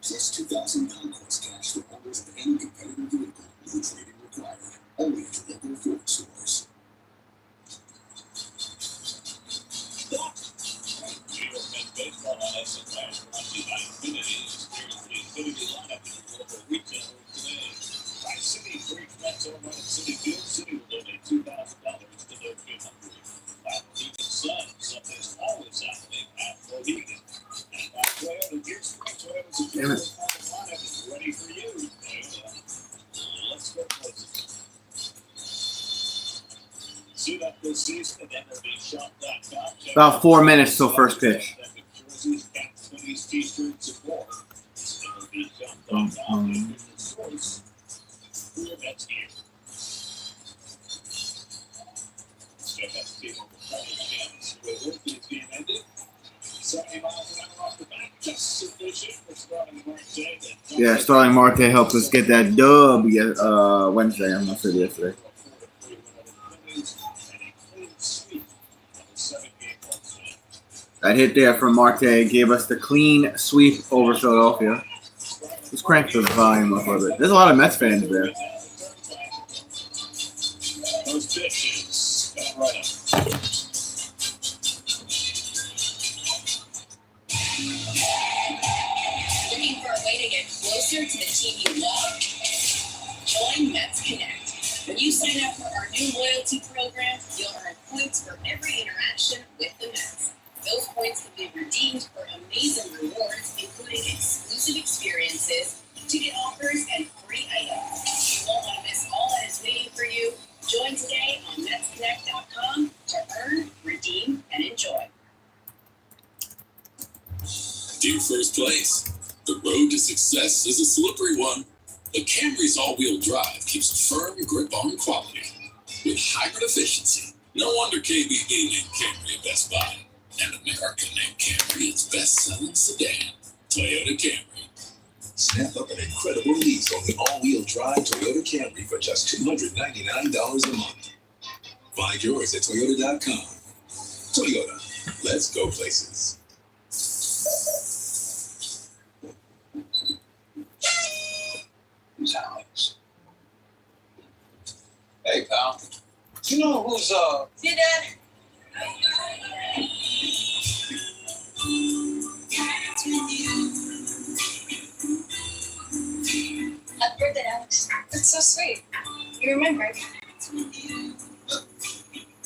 Plus 2,000 conquest cash for almost any competitive vehicle. No trading required. Only at your local Ford stores. Baseball on SNY brought to you by Infinity. Experience the Infinity lineup in your local retailer today. By City, Creek Metro Run City Field. City will donate $2,000 to those get hungry. By Mohegan Sun, something's always happening at Mohegan. And by Toyota, Gear Spring Toyota's lineup is ready for you. Let's go places. Suit up this season at MLBShop.com. About 4 minutes till first pitch. T-shirts and more. That's here. Check out the table for again. The Workman's game ended. 70 miles an hour off the back. Just sufficient for Starling Marte. Yeah, Starling Marte helped us get that dub Wednesday. I'm not sure yesterday. That hit there from Marte gave us the clean sweep over Philadelphia. Let's crank the volume up a little bit. There's a lot of Mets fans there. Those pitches right up. Looking for a way to get closer to the team you love? Join Mets Connect. When you sign up for our new loyalty program, you'll earn points for every interaction with the Mets. Those points can be redeemed for amazing rewards, including exclusive experiences, ticket offers, and free items. You won't want to miss all that is waiting for you. Join today on MetsConnect.com to earn, redeem, and enjoy. Dear first place, the road to success is a slippery one. The Camry's all-wheel drive keeps a firm grip on quality. With hybrid efficiency, no wonder KB named Camry at Best Buy. And America named Camry its best-selling sedan, Toyota Camry. Snap up an incredible lease on the all-wheel drive Toyota Camry for just $299 a month. Find yours at Toyota.com. Toyota, let's go places. Who's Alex? Hey, pal. Do you know who's, See, Dad? Happy birthday, Alex. That's so sweet. You remembered.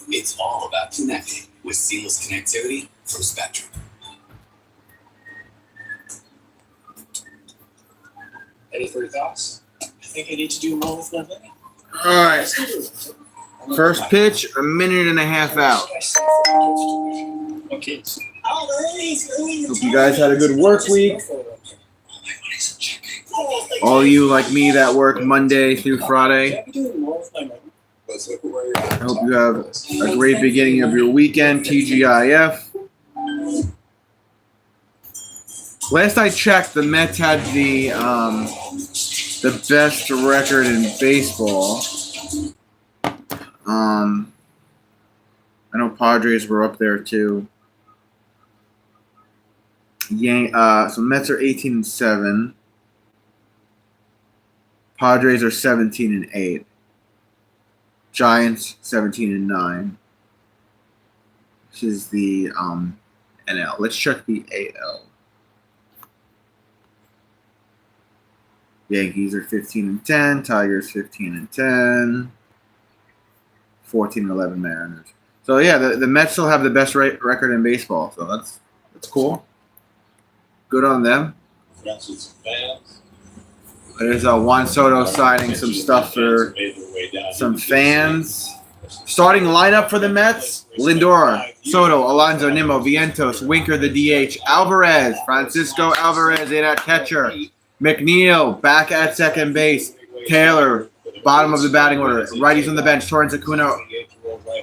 It's all about connecting with seamless connectivity from Spectrum. Any further thoughts? I think I need to do more with my money. All right. First pitch, a minute and a half out. Okay. Hope you guys had a good work week. All you like me that work Monday through Friday. I hope you have a great beginning of your weekend, TGIF. Last I checked, the Mets had the best record in baseball. I know Padres were up there too. So Mets are 18-7. Padres are 17-8. Giants 17-9. This is the NL. Let's check the AL. Yankees are 15-10. Tigers 15-10. 14-11 Mariners. So yeah, the Mets still have the best record in baseball. So that's cool. Good on them. There's Juan Soto signing some stuff for some fans. Starting lineup for the Mets: Lindor, Soto, Alonso, Nimmo, Vientos, Winker, the DH, Alvarez, Francisco Alvarez in at catcher, McNeil back at second base, Taylor, bottom of the batting order, righties on the bench, Torrance Acuna,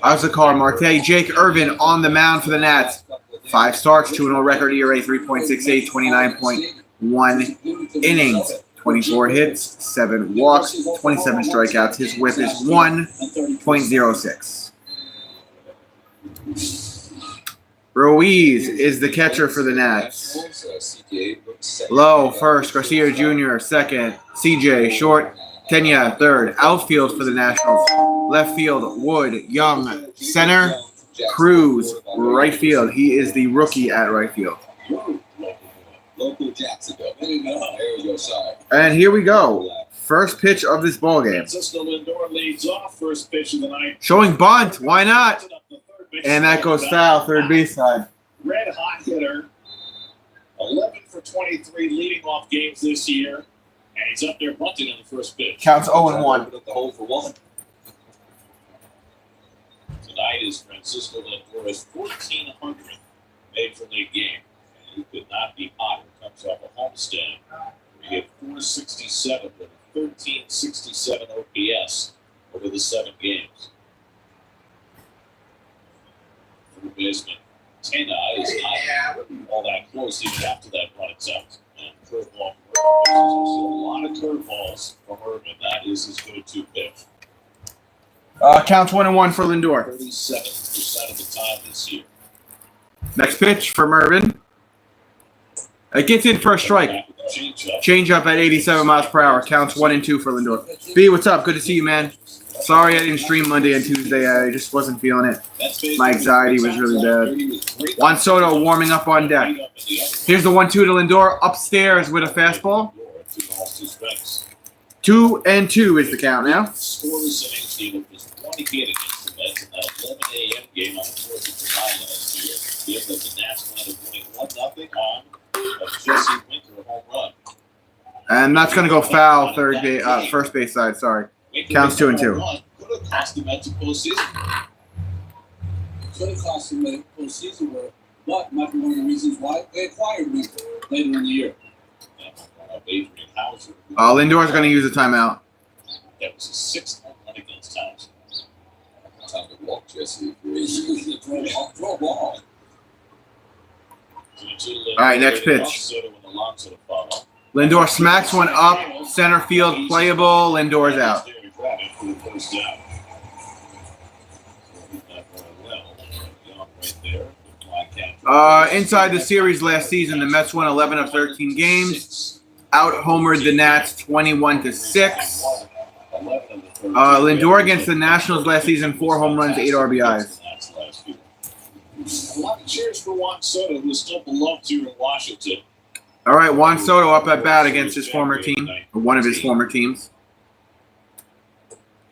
Osakar, Marte, Jake Irvin on the mound for the Nats. 5 starts, 2-0 record, ERA 3.68, 29.1 innings, 24 hits, 7 walks, 27 strikeouts. His whip is 1.06. Ruiz is the catcher for the Nats. Low, first. Garcia Jr., second. CJ, short. Tenya, third. Outfield for the Nationals. Left field, Wood. Young, center. Cruz, right field. He is the rookie at right field. Local Jacksonville. There you go. Sorry. And here we go. First pitch of this ball game. Francisco Lindor leads off first pitch of the night. Showing bunt. Why not? And that goes foul, third base side. Red hot hitter. 11 for 23 leading off games this year. And he's up there bunting on the first pitch. Counts 0-1. The hole for one. Tonight is Francisco Lindor's 1400th major league game. And he could not be hotter. Comes off a homestand. He hit 467 with a 1367 OPS over the 7 games. Third baseman Tena is not all that close even after that run attempt. And curveball for Urban. A lot of curveballs from Urban. That is his go-to pitch. Counts 1-1 for Lindor. 37% of the time this year. Next pitch from Irvin. It gets in for a strike. Change up at 87 miles per hour. Counts 1-2 for Lindor. B, what's up? Good to see you, man. Sorry I didn't stream Monday and Tuesday. I just wasn't feeling it. My anxiety was really bad. Juan Soto warming up on deck. Here's the 1-2 to Lindor. Upstairs with a fastball. 2-2 is the count now. Scores in 18 of just one hit against the Mets in that 11 a.m. game on the 4th of July last year. Given that the Nats wound up winning 1-0 on a Jesse Winker home run. And that's going to go foul, first base side. Sorry. Counts 2-2. Could have cost the Mets a postseason. Could have cost them a postseason, but might be one of the reasons why they acquired me later in the year. Adrian Hauser. Lindor's going to use a timeout. That was his 6th home run against Hauser. Time to walk, Jesse. Throw a ball. All right, next pitch. Lindor smacks one up, center field, playable. Lindor's out. Inside the series last season, the Mets won 11 of 13 games. Out-homered the Nats 21-6. Lindor against the Nationals last season, 4 home runs, 8 RBIs. A lot of cheers for Juan Soto, who's still beloved here in Washington. All right, Juan Soto up at bat against his former team, or one of his former teams.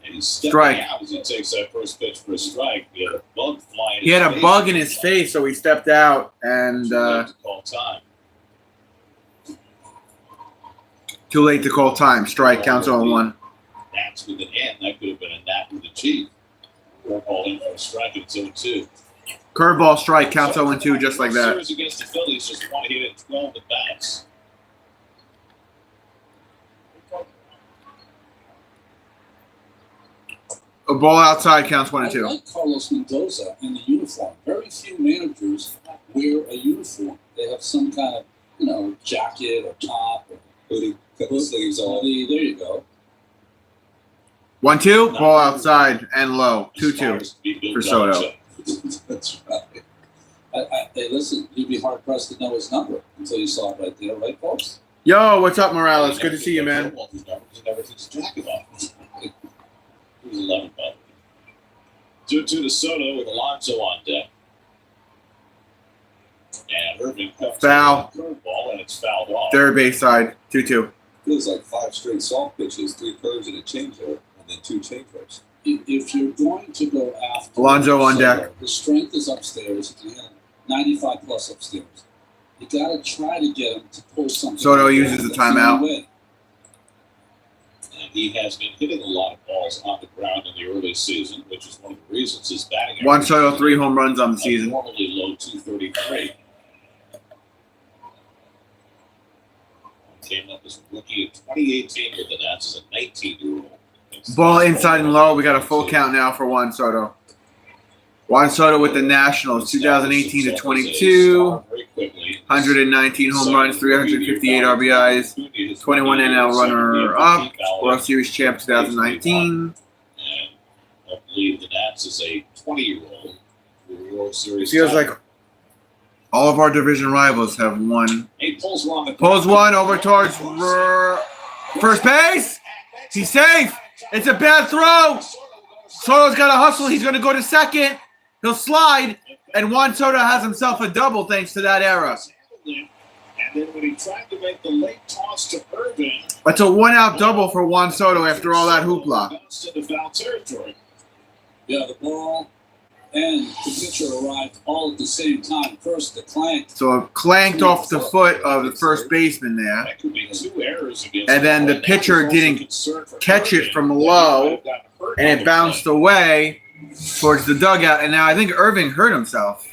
And he's Strike. out as he takes that first pitch for a strike. He had a bug flying. He had a bug in his face, so he stepped out and call time. too late to call time. Strike, counts 0-1. Nats with an N, that could have been a Nat with a G. Ball in for a strike, it's 0-2. Curveball strike, counts 0-2, just like that. Series against the Phillies, just one hit at 12 at bats. A ball outside counts I 1-2. like Carlos Mendoza in the uniform. Very few managers wear a uniform. They have some kind of, jacket or top or hoodie, couple sleeves on. There you go. 1-2, ball outside and low. 2-2 for Soto. That's right. Hey, listen, you'd be hard pressed to know his number until you saw it right there, right, folks? Yo, what's up, Morales? Good to see you, man. He never took his jacket off. He was 11 bucks. 2-2 to Soto with Alonso on deck. And Irving comes Foul. Curveball, and it's fouled off. Third base side, 2-2. Feels like 5 straight soft pitches, 3 curves and a changeup, and then 2 changeups. If you're going to go after Alonso on deck. The strength is upstairs and 95 plus upstairs. You got to try to get him to pull something. Soto uses the timeout. And he has been hitting a lot of balls on the ground in the early season, which is one of the reasons his batting average. Juan Soto, 3 home runs on the season. Normally low 233. Came up as a rookie in 2018 with the Nats as a 19-year-old. Ball inside and low. We got a full count now for Juan Soto. Juan Soto with the Nationals, 2018 to 22, 119 home runs, 358 RBIs, 21 NL runner-up, World Series champ 2019. And I believe the Nats is a 20-year-old World Series. It feels like All of our division rivals have won. He pulls one. Pulls one over towards first base. He's safe. It's a bad throw. Soto's got to hustle. He's going to go to second. He'll slide. And Juan Soto has himself a double thanks to that error. And then when he tried to make the late toss to Irvin, That's a one-out double for Juan Soto after all that hoopla. bounced into foul territory. Yeah, the ball and the pitcher arrived all at the same time. First, the clank. So it clanked off the foot of the first baseman there. That could be 2 errors against And then the pitcher didn't catch it from low, and it bounced away towards the dugout. And now I think Irving hurt himself.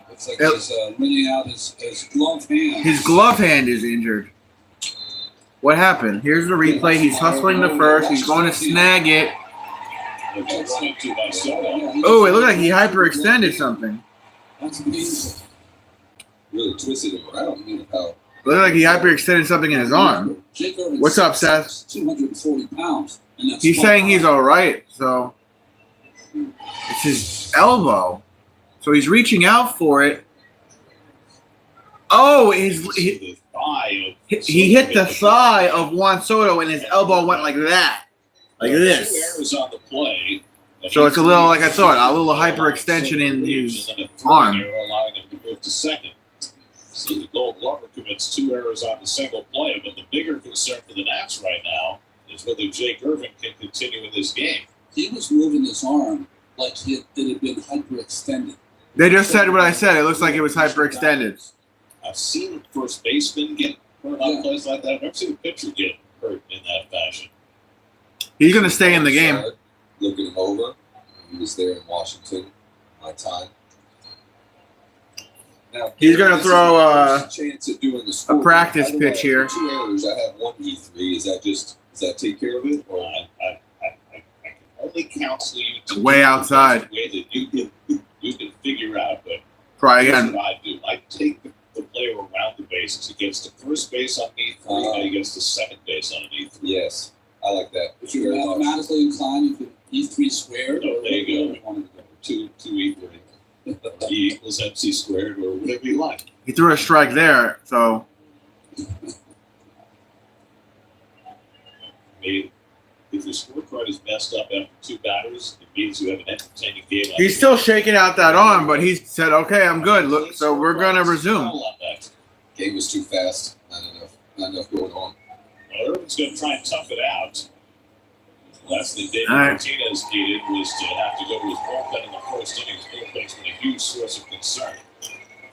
Looks like he's wringing out his glove hand. His glove hand is injured. What happened? Here's the replay. He's hustling to first. He's going to snag it. Oh, it looked like he hyperextended something. That's painful. Really twisted him around. You know how. It looked like he hyperextended something in his arm. Jake Irvin's What's up, Seth? 240 pounds. And that's He's saying he's all right. So it's his elbow. So he's reaching out for it. Oh, he hit the thigh of Juan Soto, and his elbow went like that. Like 2 this. errors on the play. So it's a little, like I thought, a little hyperextension in his arm. Allowing him to move to second. So the Gold Glover commits 2 errors on the single play, but the bigger concern for the Nats right now is whether Jake Irvin can continue in this game. He was moving his arm like it had been hyperextended. They just said what I said. It looks like it was hyperextended. I've seen first basemen get hurt on plays like that. I've never seen a pitcher get hurt in that fashion. He's going to stay in the game. Looking him over. He was there in Washington, my time. Now, He's gonna throw chance at doing the a practice pitch here. 2 errors. I have 1 E3. Does that take care of it? Or I can only counsel you to Way do it outside. the way that you can figure out, but Try here's again. what I do. I take the player around the bases. He gets to first base on E3, and he gets to second base on an E3. yes, I like that. If you're mathematically inclined, you could E3 squared. Oh, there you go. Wanted to go. 2 E3. E equals MC squared, or whatever you like. He threw a strike there, so Maybe if your scorecard is messed up after 2 batters, it means you have an entertaining game. he's still shaking out that arm, but he said, okay, I'm good. Look, so we're going to resume. Game was too fast. Not enough going on. Well, Irvin's going to try and tough it out. Last thing David All right. Martinez needed was to have to go to his bullpen in the first inning. His bullpen's been a huge source of concern.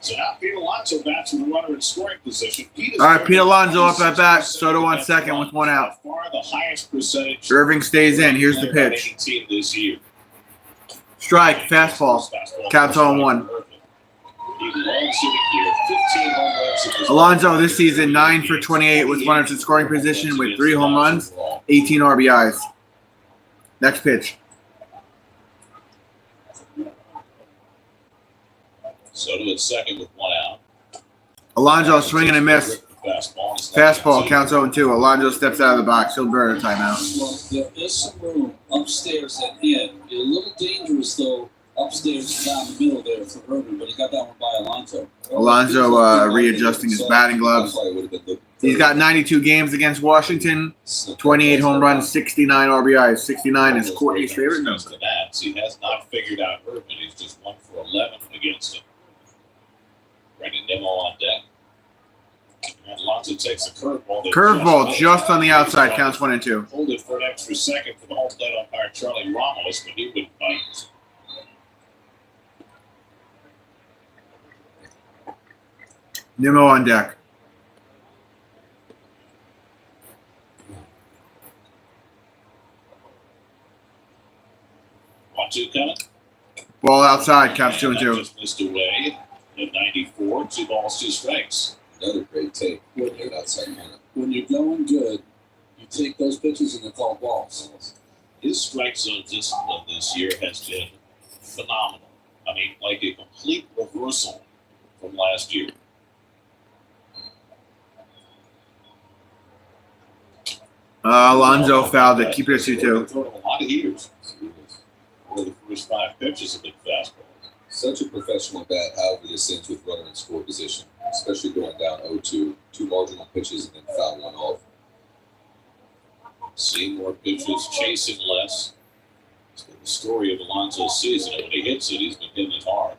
So now Pete Alonso bats with a runner in scoring position. All right, Pete Alonso up at bat. Soto on second with 1 out. By far the highest percentage. Irving stays in. Here's the player on pitch. any team this year. Strike, fastball. Counts 0-1. He loves sitting here. 15 home runs in his Alonso this season 9 for 28 with runners in scoring position with 3 home runs, 18 RBIs. Next pitch. Soto at second with 1 out. Alonso swinging and miss. Fastball. Fastball counts 0-2. Alonso steps out of the box. He'll burn a timeout. Well, there is some room upstairs and in. It's a little dangerous, though, upstairs down the middle there for Irvin, but he got that one by Alonso. Alonso readjusting his batting gloves. He's got 92 games against Washington, 28 home runs, 69 RBIs. 69 is Courtney's favorite number. The Nats, he has not figured out Irvin. He's just 1 for 11 against him. Brendan Nimmo on deck. And Alonso takes a curveball. Curveball just on the outside, counts 1 and 2. Hold it for an extra second for the home plate umpire Charlie Ramos, but he wouldn't bite. Nimmo on deck. One, two coming. Ball outside, counts 2 and That 2. just missed away at 94. 2 balls, 2 strikes. Another great take. Outside corner. When you're going good, you take those pitches and they're called balls. His strike zone discipline this year has been phenomenal. I mean, like a complete reversal from last year. Alonso fouled it. Keep it at 2-2. Throwing a lot of heaters. Where the first 5 pitches have been fastballs. Such a professional bat, however, this ends with runner in score position, especially going down 0-2. 2 marginal pitches and then foul one off. Seeing more pitches, chasing less. It's been the story of Alonso's season. And when he hits it, he's been hitting it hard.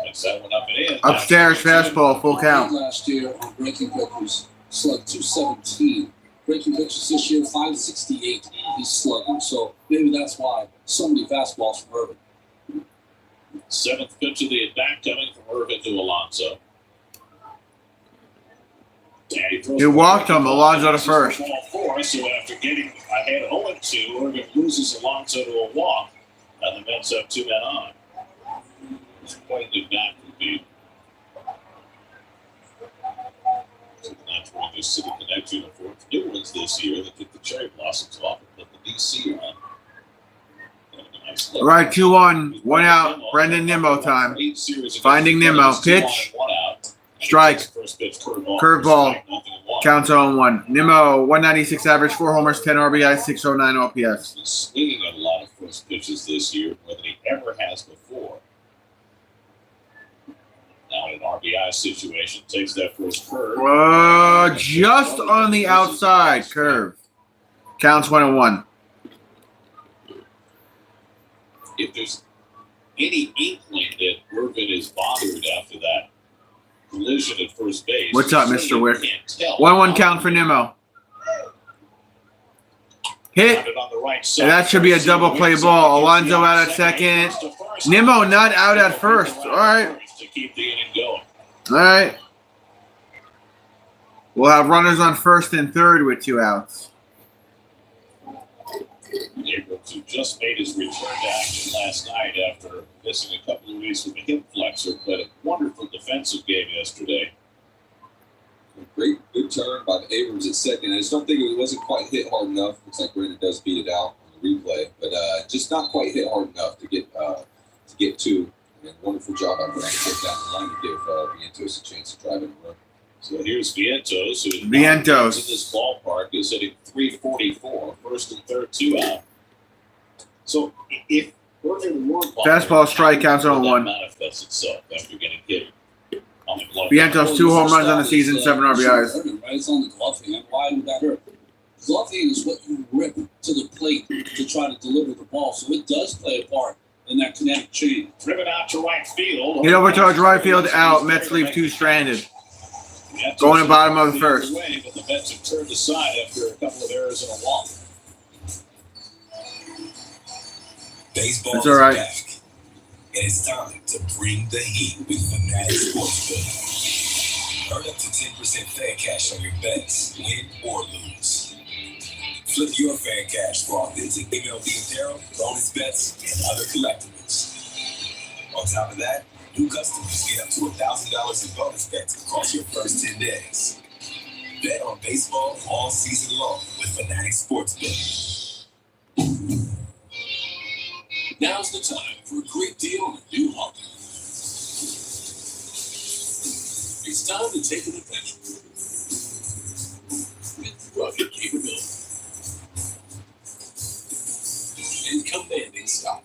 That's that one up and in. Upstairs fastball, full count. Last year on breaking pitches, slugged 217. Breaking pitches this year, 568. He's slugging. So maybe that's why so many fastballs from Irvin. 7th pitch of the at-bat coming from Irvin to Alonso. He walked him, Alonso to first. Ball 4, so after getting ahead 0-2, Irvin loses Alonso to a walk, and the Mets have 2 men on. It's quite the bat would be. So that's where the City Connect uniform new ones this year that took the cherry blossoms off and put the DC on. All right, 2-1, 1 out. Brendan Nimmo time. Finding Nimmo. Pitch. Strike. Curveball. Counts 0-1. Nimmo, 196 average, 4 homers, 10 RBI, 609 OPS. He's been swinging at a lot of first pitches this year, more than he ever has before. Now in an RBI situation, takes that first curve. Just on the outside curve. Counts 1-1. If there's any inkling that Irvin is bothered after that collision at first base. What's up, Mr. Wick? 1-1 count for Nimmo. Hit. And that should be a double play ball. Alonso out at second. Nimmo not out at first. All right. All right. We'll have runners on first and third with 2 outs. Abrams, who just made his return to action last night after missing a couple of weeks with a hip flexor, played a wonderful defensive game yesterday. A great, good turn by Abrams at second. I just don't think it wasn't quite hit hard enough. Looks like Brandon does beat it out on the replay, but just not quite hit hard enough to get 2. And wonderful job by Brandon to get down the line to give Vientos a chance to drive in a run. So here's Vientos, who in this ballpark is hitting .344, first and third, 2 out. So if fastball strike counts 0-1. manifests itself after getting hit. Vientos 2 home runs on the season, 7 RBIs. Right, it's on the glove hand. Why would that hurt? Glove hand is what you rip to the plate to try to deliver the ball, so it does play a part in that kinetic chain. Driven out to right field. Hit over towards right field, out. Mets leave 2 stranded. Going to bottom of the first. Away, but the Mets have turned aside after a couple of errors and a walk. Baseball That's all right. is back, and it's time to bring the heat with Fanatics Sportsbook. Earn up to 10% fan cash on your bets, win or lose. Flip your fan cash for authentic MLB apparel, bonus bets, and other collectibles. On top of that, new customers get up to $1,000 in bonus bets across your first 10 days. Bet on baseball all season long with Fanatics Sportsbook. Now's the time for a great deal on a new Honda. It's time to take an adventure with rugged capability and commanding style.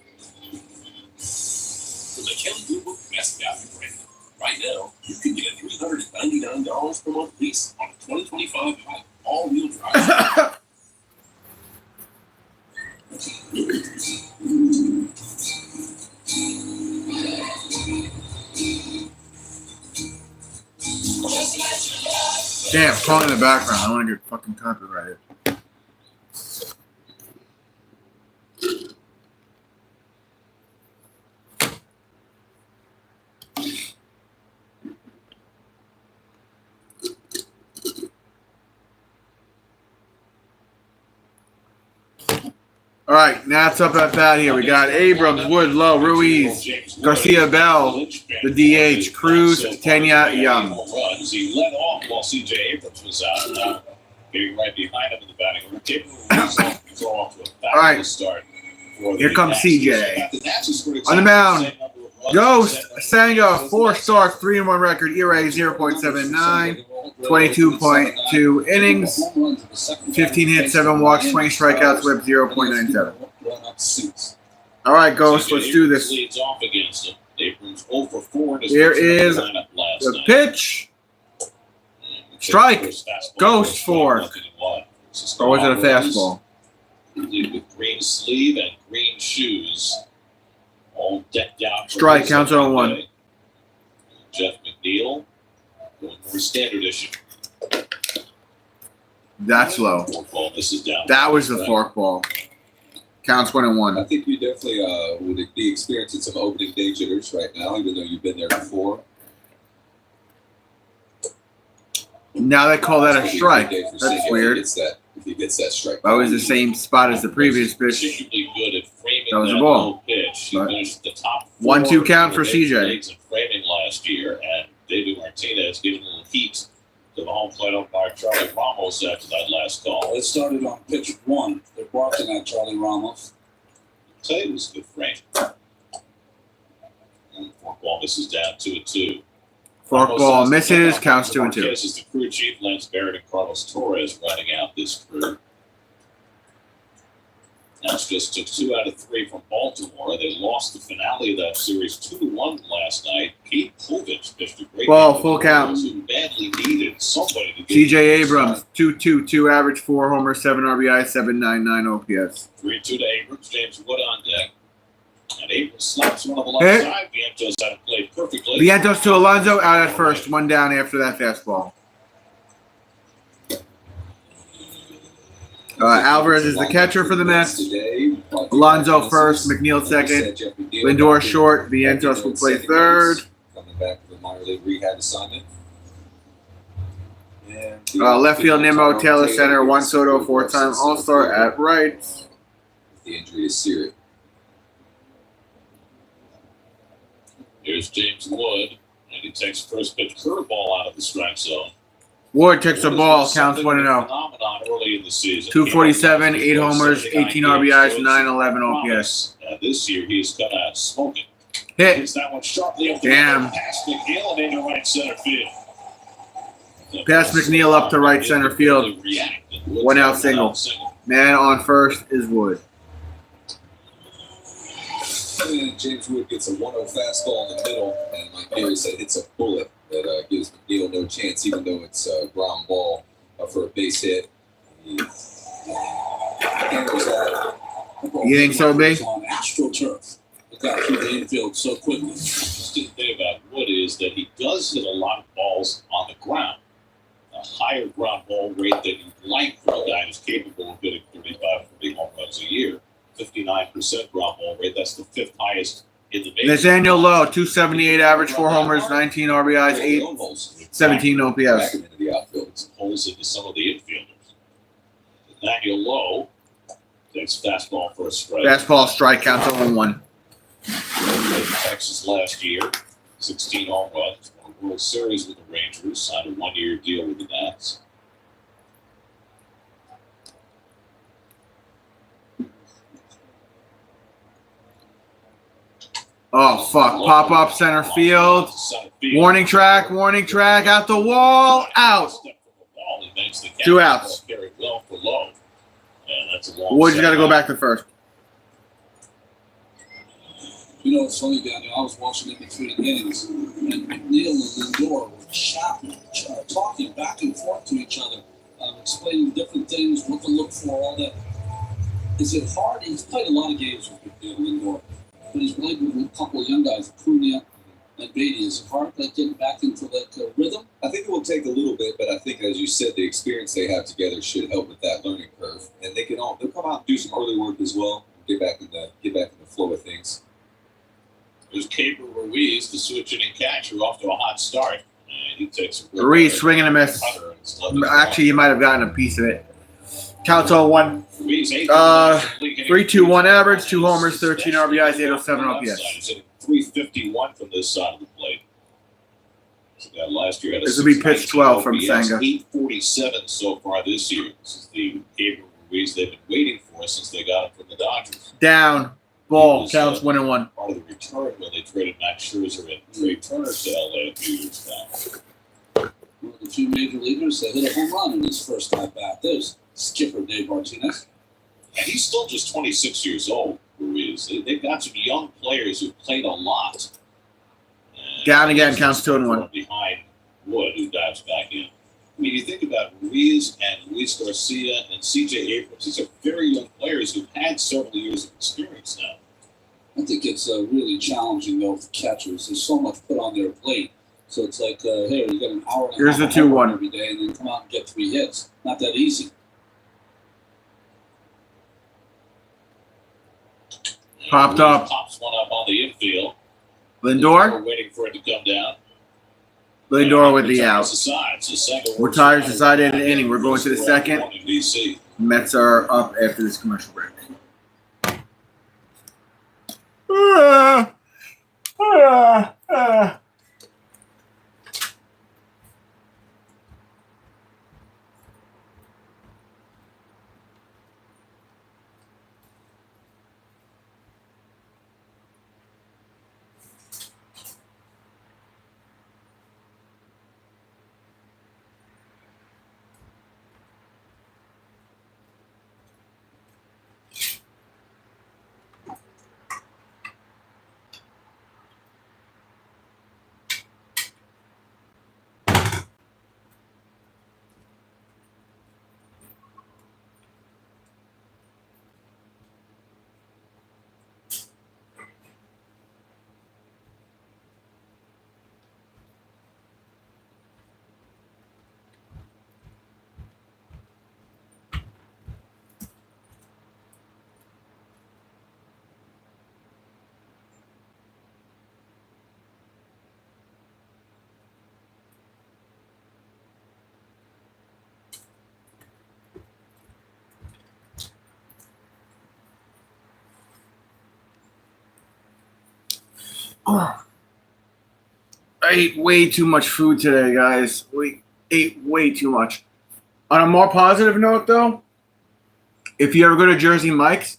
From the Kelly Blue Book Best Value brand, right now you can get a $399 per month lease on a 2025 Hyundai all-wheel drive. Damn, calling in the background. I want to get fucking copyrighted. All right, now it's up at bat here. We got Abrams, Wood, Lowe, Ruiz, Garcia, Bell, the DH, Cruz, Tenya, Young. He led off while C.J. Abrams was out. Now getting right behind him in the batting room. All right, start. Here comes C.J. On the mound, Ghost Senga, 4 starts, 3-1 record, ERA 0.79, 22.2 innings, 15 hits, 7 walks, 20 strikeouts, whip 0.97. All right, Ghost, CJ let's do Abrams this. leads off against him. Abrams 0 for 4 in his Here first is lineup last The night. pitch. And Strike. first fastball, Ghost first fork. strike, nothing in one. This Or was it a Alvarez, fastball? complete with green sleeve and green shoes. All decked out. for Strike, his counts opening 0-1. day. Jeff McNeil going more standard issue. That's low. Forkball, this is down. That was the forkball. Counts 1-1. I think you definitely would be experiencing some opening day jitters right now, even though you've been there before. Now they call that a It's gonna be good strike. day for That's Singh weird. If he gets that strike. That was the same spot as the previous pitch. Particularly good at framing That was a that ball. low pitch. He Right. finished the top 1-2 4 count in for the major CJ. leagues in framing last year, and David Martinez giving a little heat to the home plate umpire Charlie Ramos after that last call. It started on pitch 1. They're barking at Charlie Ramos. Say it was good frame. And forkball, this is down 2-2. Forkball misses. Counts 2-2. Marquez is the crew chief. Lance Barrett and Carlos Torres running out this crew. Nats just took 2 out of 3 from Baltimore. They lost the finale of that series 2-1 last night. Pete Povich pitched a great Ball, game full for the count. Royals, who badly needed somebody to get CJ the Abrams, 2-2, average, 4 homers, 7 RBI, 7.99 OPS. 3-2 to Abrams. James Wood on deck. And Abrams slaps one on the left side. Vientos had it played perfectly. Vientos to Alonso, out at first, 1 down after that fastball. Alvarez is the catcher for the Mets. Alonso first, McNeil second, Lindor short, Vientos will play third. Coming back to the minor league rehab assignment. Left field, Nimmo, Taylor center, Juan Soto, 4-time All-Star at right. The injury is serious. Here's James Wood, and he takes first pitch curveball out of the strike zone. Wood takes the ball, counts Something 1-0. phenomenon early in the season. 247, 8 homers, 18 RBIs, 911 OPS. This year he's come out smoking. Hit. Hits that one sharply up the Damn. middle, past McNeil and into right center field. Pass McNeil up to right center field. 1 out single. Man on first is Wood. And James Wood gets a 1-0 fastball in the middle, and like Gary said, hits a bullet that gives McNeil no chance, even though it's a ground ball for a base hit. He handles that. You think so, B? On AstroTurf. It got through the infield so quickly. The interesting thing about Wood is that he does hit a lot of balls on the ground. A higher ground ball rate than you'd like for a guy who's capable of hitting 35, 40 home runs a year. 59% ground ball rate. That's the 5th highest in the majors. Nathaniel Lowe, 278 average, 4 homers, 19 RBIs, 17 OPS. Back him into the outfield. Some holes into some of the infielders. Nathaniel Lowe takes fastball for a strike. Fastball strike, counts 0-1. Played in Texas last year, 16 home runs, won a World Series with the Rangers, signed a 1-year deal with the Nats. Oh, fuck. Pop up center field. Warning track, out the wall, out. 2 outs. Very well for Lowe. And that's a long Wood's got to go second. back to first. You know, it's funny, Daniel. I was watching it between innings, and McNeil and Lindor were talking back and forth to each other, explaining different things, what to look for, all that. Is it hard? He's played a lot of games with McNeil and Lindor, but he's played with a couple of young guys, Acuna and Beatty. Is it hard, like, getting back into that rhythm? I think it will take a little bit, but I think, as you said, the experience they have together should help with that learning curve, and they'll come out and do some early work as well, get back in the flow of things. There's Caber Ruiz, the switch-hitting catcher, off to a hot start. And he takes a Ruiz, swing and a miss. Actually, you might have gotten a piece of it. Counts 0-1. 3.21 average, 2 homers, 13 RBIs, 807 OPS. He's hitting 351 from this side of the plate. So that last year had a This will be pitch 12 from OPS, Senga. 847 so far this year. This is the Caber Ruiz they've been waiting for since they got him from the Dodgers. Down. Ball. Counts 1-1. Part of the return when they traded Max Scherzer and Trey Turner to LA a few years back. One of the 2 major leaguers that hit a home run in his first at-bat. There's skipper Dave Martinez. And he's still just 26 years old, Ruiz. issues. They've got some young players who played a lot. Down again, counts 2-1. Behind Wood, who dives back in. I mean, you think about Ruiz and Luis Garcia and C.J. Abrams. These are very young players who've had several years of experience now. I think it's really challenging, though, for catchers. There's so much put on their plate. So it's like, hey, you got an hour and a Here's half the 2-1. every day, and then come out and get 3 hits. Not that easy. Popped up. Pops one up on the infield. Lindor. We're waiting for it to come down. Lindor with the out. We're Retires decided an inning. We're going to the second. DC. Mets are up after this commercial break. Oh. I ate way too much food today, guys. We ate way too much. On a more positive note, though, if you ever go to Jersey Mike's,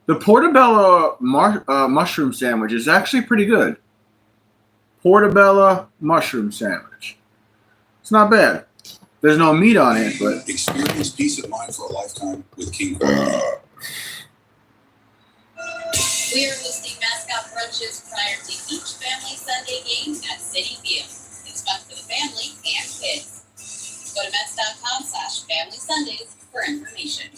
the Portobello mushroom sandwich is actually pretty good. Portobello mushroom sandwich. It's not bad. There's no meat on it, but Experience peace of mind for a lifetime with King. We are hosting mascot brunches prior to each family Sunday game at City View. It's fun for the family and kids. Go to Mets.com/Family Sundays for information.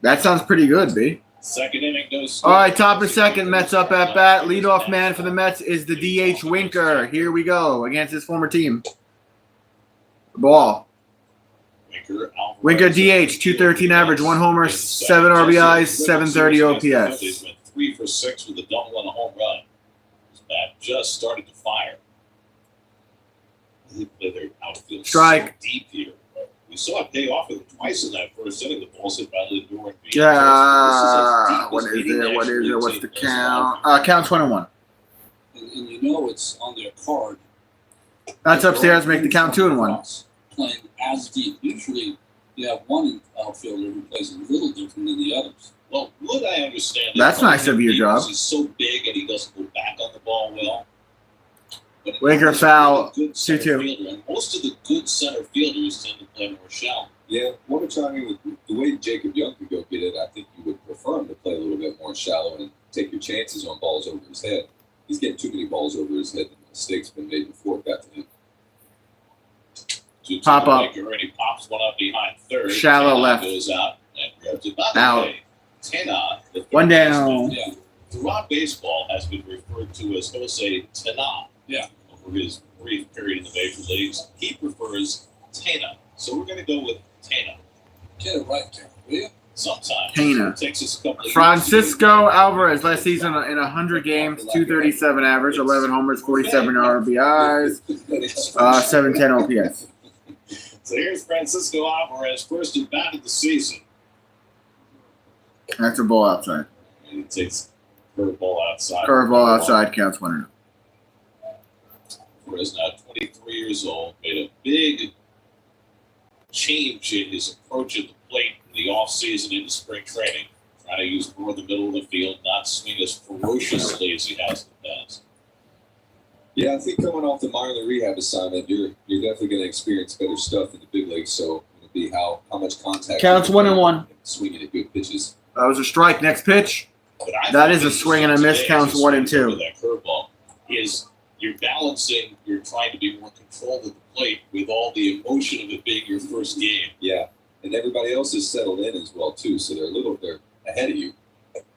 that sounds pretty good, B. Second inning goes. All right, top of second, Mets up at bat. Leadoff man for the Mets is the DH Winker. Here we go against his former team. Ball. Winker DH, 213 average, 1 homer, 7 RBIs, 730 OPS. He's been 3 for 6 with a double and a home run. His bat just started to fire. They play their outfield Strike. so deep here. We saw it pay off with him twice in that first inning. The ball hit by Lindor and Bean. Yeah. What is it? What is it? What's the count? Count 21. And you know it's on their card. That's upstairs. Make the count 2-1. Playing as deep. Usually you have one outfielder who plays a little different than the others. Well, Wood, I understand. That's nice of you, Job. He's so big and he doesn't go back on the ball well. But Winker foul, good center 2-2. fielder, and most of the good center fielders tend to play more shallow. Yeah, want to chime in with the way Jacob Young could go get it. I think you would prefer him to play a little bit more shallow and take your chances on balls over his head. He's getting too many balls over his head. The mistakes been made before it got to him. Pop up. Winker, and he pops one up behind third. Shallow Tena left. Goes out and grabs it. By the Out. way, Tena, the third One down. baseman, Yeah. throughout baseball has been referred to as Jose Tena. Yeah. Over his brief period in the major leagues, he prefers Tena. So we're going to go with Tena. Get it right, Karen, will you? Sometimes Tena. it takes us a couple of Francisco Alvarez, last season in 100 games, 237 average, 11 homers, 47 RBIs, 710 OPS. So here's Francisco Alvarez, first at bat of the season. That's a ball outside. And he takes curveball outside. Curveball outside counts 1-0. Alvarez, now 23 years old, made a big change in his approach at the plate in the offseason into spring training. Trying to use more of the middle of the field, not swing as ferociously as he has in the past. Yeah, I think coming off the minor league rehab assignment, you're definitely going to experience better stuff in the big leagues. So it'll be how much contact. Counts 1-1. Swinging at good pitches. That was a strike. Next pitch. But I That thought is a this swing and a miss. today, Counts just 1 and swinging 2. over that curveball is you're balancing. You're trying to be more controlled of the plate with all the emotion of it being your first game. Yeah, and everybody else is settled in as well too, so they're ahead of you.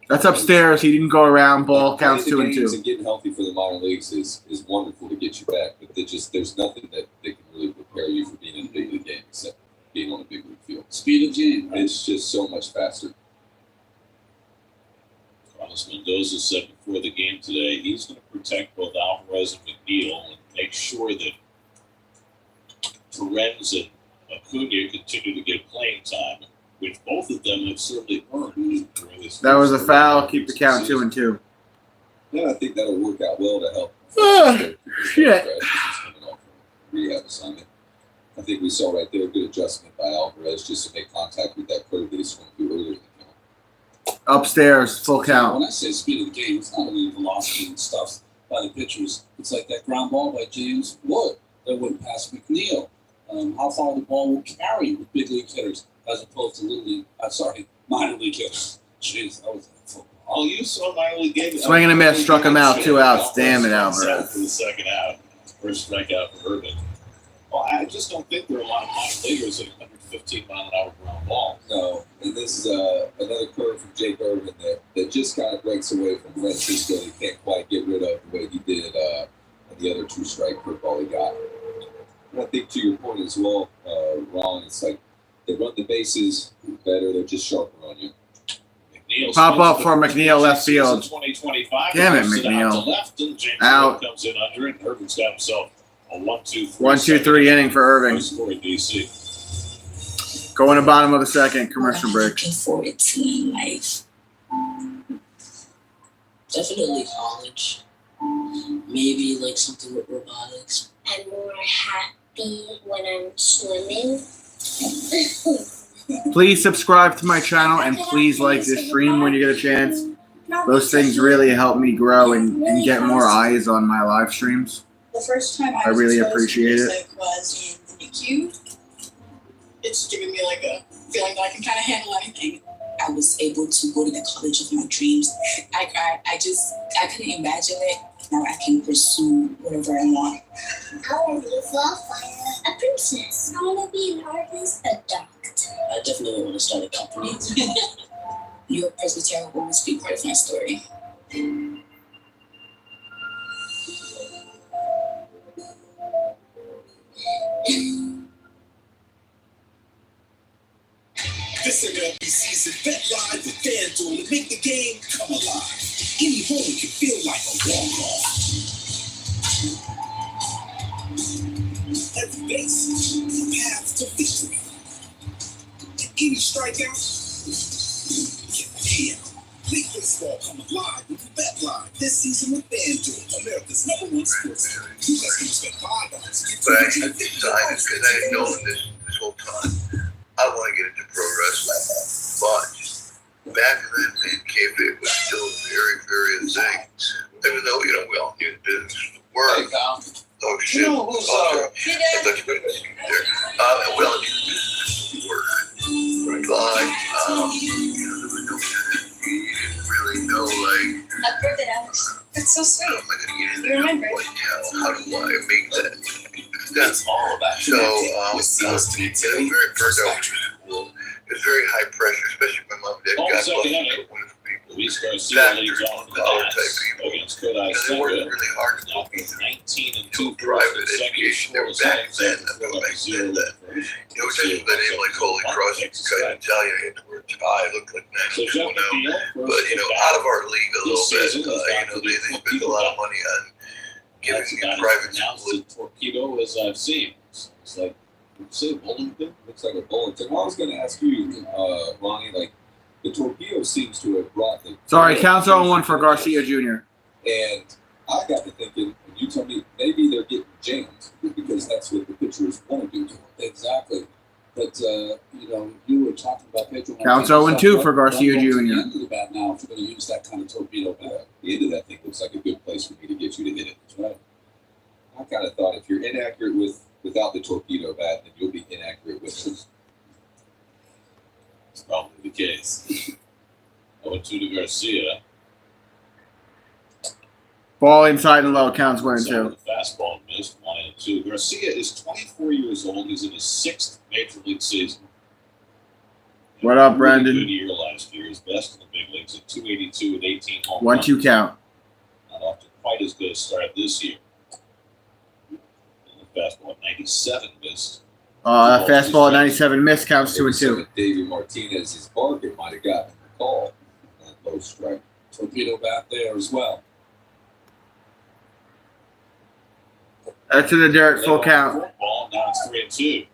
That's upstairs. He didn't go around. Ball counts 2 and 2. And getting healthy for the minor leagues is wonderful to get you back, but there's nothing that can really prepare you for being in a big league game except being on a big league field. Speed of game. Right? It's just so much faster. Carlos Mendoza said before the game today he's going to protect both Alvarez and McNeil and make sure that Torrens and Acuna continue to get playing time, which both of them have certainly earned during this. That was a first foul. 11 Keep the games count of 2 the and 2. Yeah, I think that'll work out well to help. Shit. Coming off a rehab assignment. I think we saw right there a good adjustment by Alvarez just to make contact with that curve that he swung through earlier in the count. Upstairs. Full count. When I say speed of the game, it's not only velocity and stuff by the pitchers. It's like that ground ball by James Wood that went past McNeil. How far the ball will carry with big league hitters as opposed to minor league hitters. Jeez, that was football. Oh, you saw minor league game. Swing and a miss. Struck him out. 2 outs. Damn it, Alvarez. For the second out. First strikeout for Irvin. Well, I just don't think there are a lot of minor leaguers that 115 mile an hour ground ball. No, and this is another curve from Jake Irvin that just kind of breaks away from Francisco. He can't quite get rid of the way he did on the other 2-strike curveball he got. And I think to your point as well, Ron, it's like they run the bases better. They're just sharper on you. McNeil Pop spins up the for McNeil, left field. 2025. Damn it, Out to McNeil. left, and James Out. Wood comes in under, and Irvin's got himself a 1-2-3. 1-2-3 inning for Irving. Score in DC. Going to bottom of the second. Commercial break. Looking forward to in life. Definitely college. Maybe like something with robotics. I'm more happy when I'm swimming. Please subscribe to my channel and please like this stream when you get a chance. Those things really help me grow and get more eyes on my live streams. The first time I really appreciate it. music was in the NICU. It's giving me like a feeling that I can kind of handle anything. I was able to go to the college of my dreams. I couldn't imagine it. Now I can pursue whatever I want. I want to be a fighter, a princess. I want to be an artist, a doctor. I definitely want to start a company. New York Presbyterian will always be part of my story. This MLB season, bet live with FanDuel to make the game come alive. Any home can feel like a walk-off. Every base, the path to victory. And any strikeout, get payout. Make baseball come alive with Bet Live this season with FanDuel, America's #1 sports book. You guys can spend $5. But I actually decided, because I had known this whole time, I want to get into pro wrestling. But back then, man, kayfabe was still very, very a thing. Even though, we all knew the business was work. Oh, shit. You know who's, I thought you were going to see me there. We all knew the business was work. But, there was no you didn't really know, like, I've heard that, Alex. That's so sweet. how am I going to get into You remember? what, how do I make that? That's all about So, with sales it was creativity. very productive school. It was very high pressure, especially my mom and dad. Oh, God second bless them, inning. but wonderful people. Luis Garcia leads Factors, off the college bats type people. against Kodai And they worked Senga. really hard to Now put me for through 19 and 2 you know, private consecutive education. They were scoreless back innings then. after That was back 0 then. That it was just the name like Holy Cross. You couldn't tell you had the word I looked like So 92 Jeff now. McNeil, But out of our league a little bit, season is back to they the spend a lot of money on giving that's you about private as pronounced schools. a torpedo as I've seen. It's like, say, bowling pin? Looks like a bowling pin. I was going to ask you, Ronnie, like the torpedo seems to have brought the. Sorry, counts 0-1 for Garcia Jr. And I got to thinking, you told me maybe they're getting jammed because that's what the pitchers want to do to them. Exactly. But, you were talking about Pedro. Counts Martinez. 0-2 for Garcia Don't go to Jr. the end of the bat now if you're going to use that kind of torpedo bat. The end of that thing looks like a good place for me to get you to hit it. That's right. I kind of thought if you're inaccurate without the torpedo bat, then you'll be inaccurate with it. It's probably the case. 0-2 to Garcia. Ball inside and low. Counts 1 and So 2. the fastball missed 1-2. Garcia is 24 years old. He's in his 6th major league season. What up, Really Brandon? Good year last year. His best in the big leagues at 282 with 18 home runs. 1-2 count. Not off to quite as good a start this year. And the fastball at 97 missed. Fastball at 97 miss. Counts 2 and 2. David Martinez's barker might have gotten the call. That low strike. Torpedo back there as well. That's in the dirt. Full count. Ball, now it's 3-2.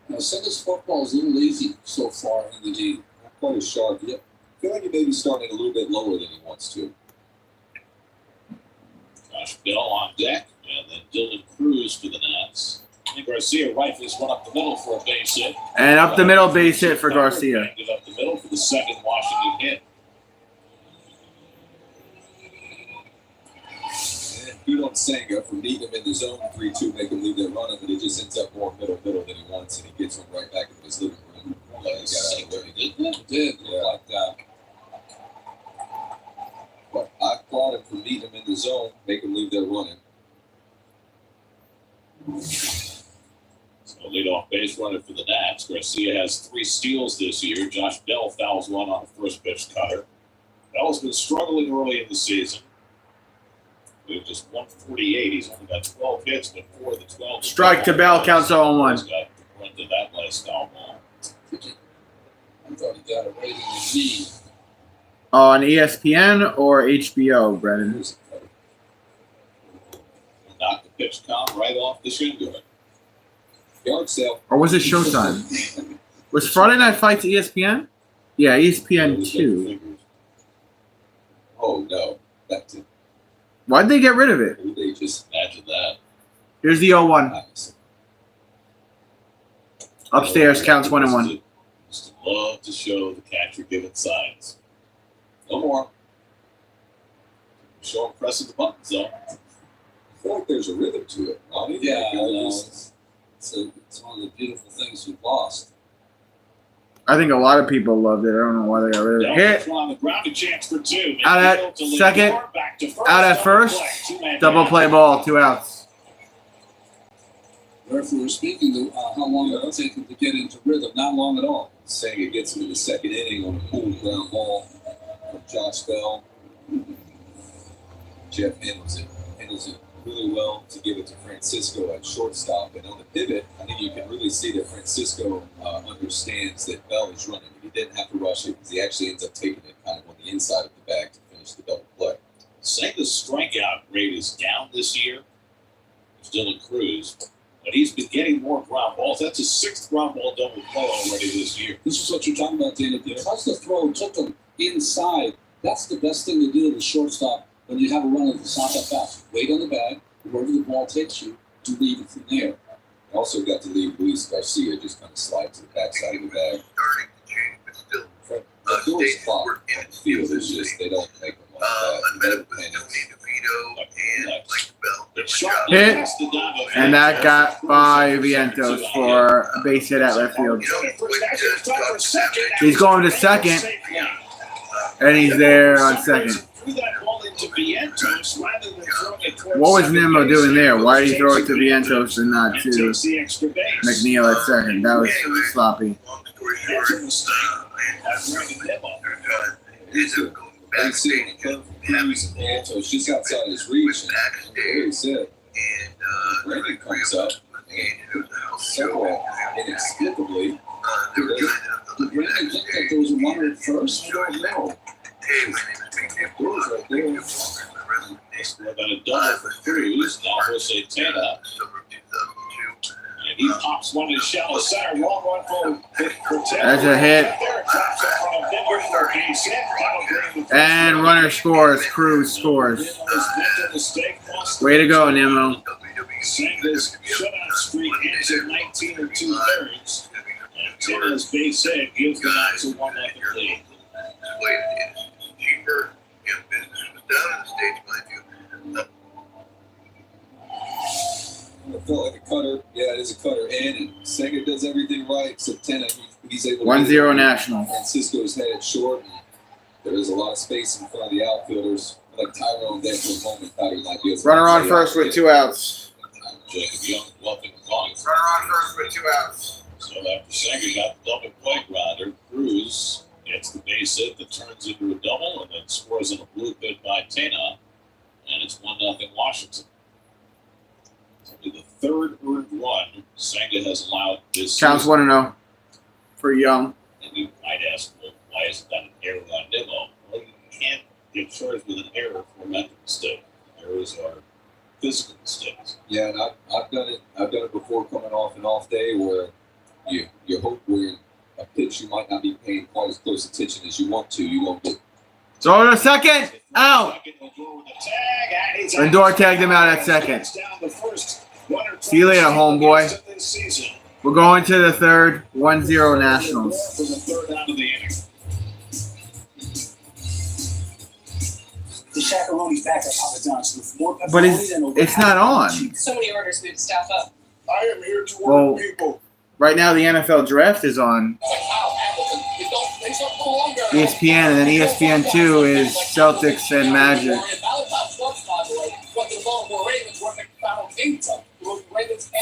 Now, Senga's football is a little lazy so far in the game. Not quite as sharp yet. I feel like he may be starting a little bit lower than he wants to. Josh Bell on deck, and then Dylan Cruz for the Nats. And Garcia rifles one up the middle for a base hit. And up the middle, base hit for Garcia. Get up the middle for the second Washington hit. And good on Senga for meeting him in the zone 3-2, make him leave that runner, but he just ends up more middle than he wants, and he gets one right back into his living room. He got out of there. Didn't Did look like that. But I applaud him for meeting him in the zone, make him leave that running. So leadoff base runner for the Nats. Garcia has 3 steals this year. Josh Bell fouls one on the first pitch cutter. Bell's been struggling early in the season. With just 148, he's only got 12 hits, but 4 of the 12. Strike to Bell. Counts 0-1. He's got run to that last foul ball. I thought he got a rating in D. On ESPN or HBO, Brennan? Knocked the pitch count right off the shingle. Yard sale. Or was it Showtime? Was Friday Night Fights ESPN? Yeah, ESPN 2. Oh, no. That's it. Why'd they get rid of it? They just Imagine that. Here's the 0-1. nice. Upstairs, counts 1 and 1. Just love to show the catcher giving signs. No more. Show him pressing the buttons, though. I feel like there's a rhythm to it, Ronnie. Yeah, Like, I know. just- It's one of the beautiful things we've lost. I think a lot of people loved it. I don't know why they got rid of it. Hit. On the ground, a chance for 2. Out at second. Back to first. Out at first. Double play ball. 2 outs. Therefore, we're speaking to how long it'll take him to get into rhythm. Not long at all. Senga gets him in the second inning on a pulled ground ball from Josh Bell. Jeff handles it really well to give it to Francisco at shortstop. And on the pivot, I think you can really see that Francisco understands that Bell is running. He didn't have to rush it because he actually ends up taking it kind of on the inside of the bag to finish the double play. Senga's strikeout rate is down this year. It's Dylan Cruz. But he's been getting more ground balls. That's his 6th ground ball double play already this year. This is what you're talking about, Dana. Because the throw took him inside, that's the best thing to do to the shortstop when you have a runner that's not that fast. Wait on the bag. Wherever the ball takes you, to leave it from there. Also got to leave Luis Garcia just kind of slide to the backside of the bag. Starting to change, but still. The Phillies Stages clock were in on the field is just, they don't make them like I met that. up with Tony DeVito and Mike Bell. They were Shot shot. Hit. And that got by Vientos for a base hit at left field. You know, with Doug Savage, He's going to second, and he's there on second. What was Nimmo doing there? Why did he throw it to Vientos and not to McNeil at second? That was sloppy. long story short, ends up going They backstage see the curve so it's just outside his reach. with And really backstage said, and Brandon comes up and it was a house somewhat show. inexplicably. They were trying to Did Brandon think that there was a runner at first? I don't know. Hey, my name is Nick Cruz right there. About a double for Cruz. Now Jose Tena. Summer of 2002. And he pops one in shallow center. Long run for Tena. That's a hit. And runner scores. Cruz scores. Way to go, Nimmo. Senga's shutout streak ends at 19 and 2/3. And Tena's base hit gives the Nats a 1-0 lead. It's cheaper in business. It was down in the States, mind you. It felt like a cutter. Yeah, it is a cutter. And Senga does everything right. So Tena, he's able to 1-0 Nationals. Francisco's headed short. And there is a lot of space in front of the outfielders. I like Tyrone there for a moment. Thought he might be able to Runner on lay first out with 2 outs. Jacob Young bluffing the calling. Runner on first with 2 outs. So after Sanger got the double play grounder, Cruz gets the base hit that turns into a double and then scores on a blue pit by Tena. And it's 1-0 Washington. It's only the third earned run Sanger has allowed this Counts season. 1-0 for Young. And you might ask, well, why isn't that an error on Nimmo? Well, you can't get charged with an error for a mental mistake. Errors are physical mistakes. Yeah, and I've done it. I've done it before, coming off an off day where you hope when a pitch you might not be paying quite as close attention as you want to. You won't get. Throw to second. Out. Lindor tagged him out at second. See you later, homeboy. We're going to the third. 1-0 Nationals. For the third out of the inning. The Chacaroni's back at Papa John's with more pepperoni But than over it's half not a pound on. of cheese. So many orders, we have to staff up. I am here to Well, work people. right now the NFL draft is on ESPN, and then ESPN2 is Celtics and Magic.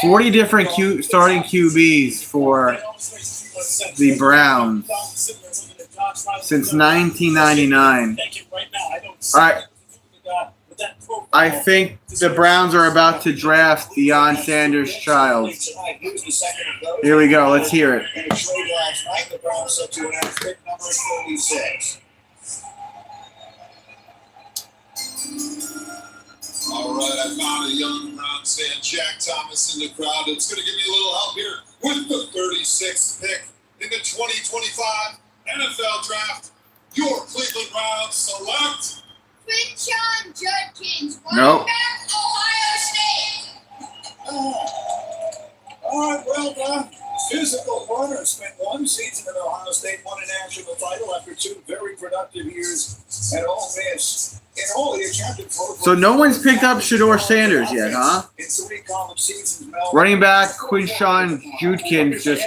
40 different starting QBs for the Browns since 1999. All right. I think the Browns are about to draft Deion Sanders' child. Here we go. Let's hear it. In a trade last night, the Browns set to an pick number 36. All right, I found a young Browns fan, Jack Thomas, in the crowd. It's going to give me a little help here with the 36th pick in the 2025 NFL Draft. Your Cleveland Browns select Quinshon Judkins, Nope. quarterback, Ohio State. All right, well done. Physical runner spent one season at Ohio State, won a national title after 2 very productive years at Ole Miss. In all, he accounted for. So no one's picked up Shedeur Sanders yet, huh? In 3 college seasons, Mel. Running back Quinshon Judkins just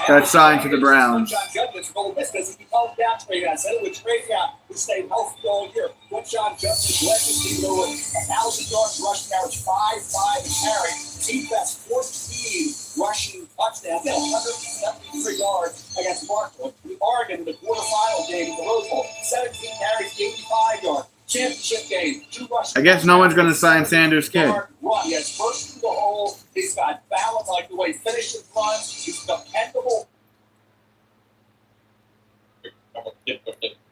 got signed to the Browns. Quinshon Judkins from Ole Miss because he called down trade guy. Said it was trade guy who stayed healthy all year. Quinshon Judkins led the team to 1,000 yards rushing, average 5.5 and carry. Team best 14 rushing touchdowns, 173 yards against Marshall. Oregon in the quarterfinal game in the Rose Bowl, 17 carries, 85 yards. Championship game, 2 rushing. I guess no one's going to sign Sanders' kid. Run. He has first through the hole. He's got balance, like the way he finishes runs. He's dependable.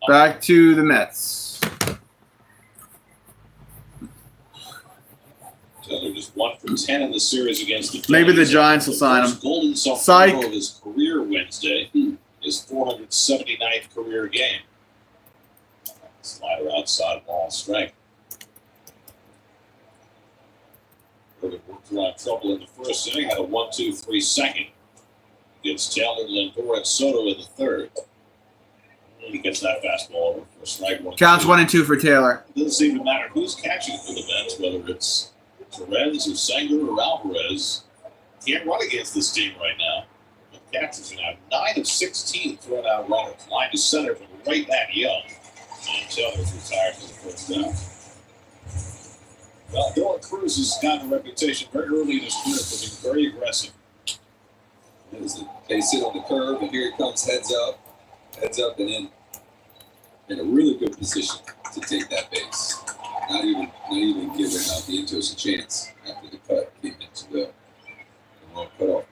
Back to the Mets. So they're just 1 for 10 in the series against the Maybe the Phillies. Giants will sign him. Golden Psych. self-control of his career Wednesday, his 479th career game. Slider outside ball strike. Really worked around trouble in the first inning, had a 1-2-3 second against Taylor, Lindor, and Soto in the third. He gets that fastball over for a strike. Counts 1 and 2 for Taylor. It doesn't seem to matter who's catching for the Mets, whether it's Torres or Sanger or Alvarez. Can't run against this team right now. The catchers are now 9 of 16 throwing out runners. Line to center from right back Young. And Taylor's retired for the first down. Well, Dylan Cruz has gotten a reputation very early in his career for being very aggressive. They sit on the curve, and here he comes, heads up, and then in a really good position to take that base. Not even giving Vientos a chance after the cut came into the wrong cutoff.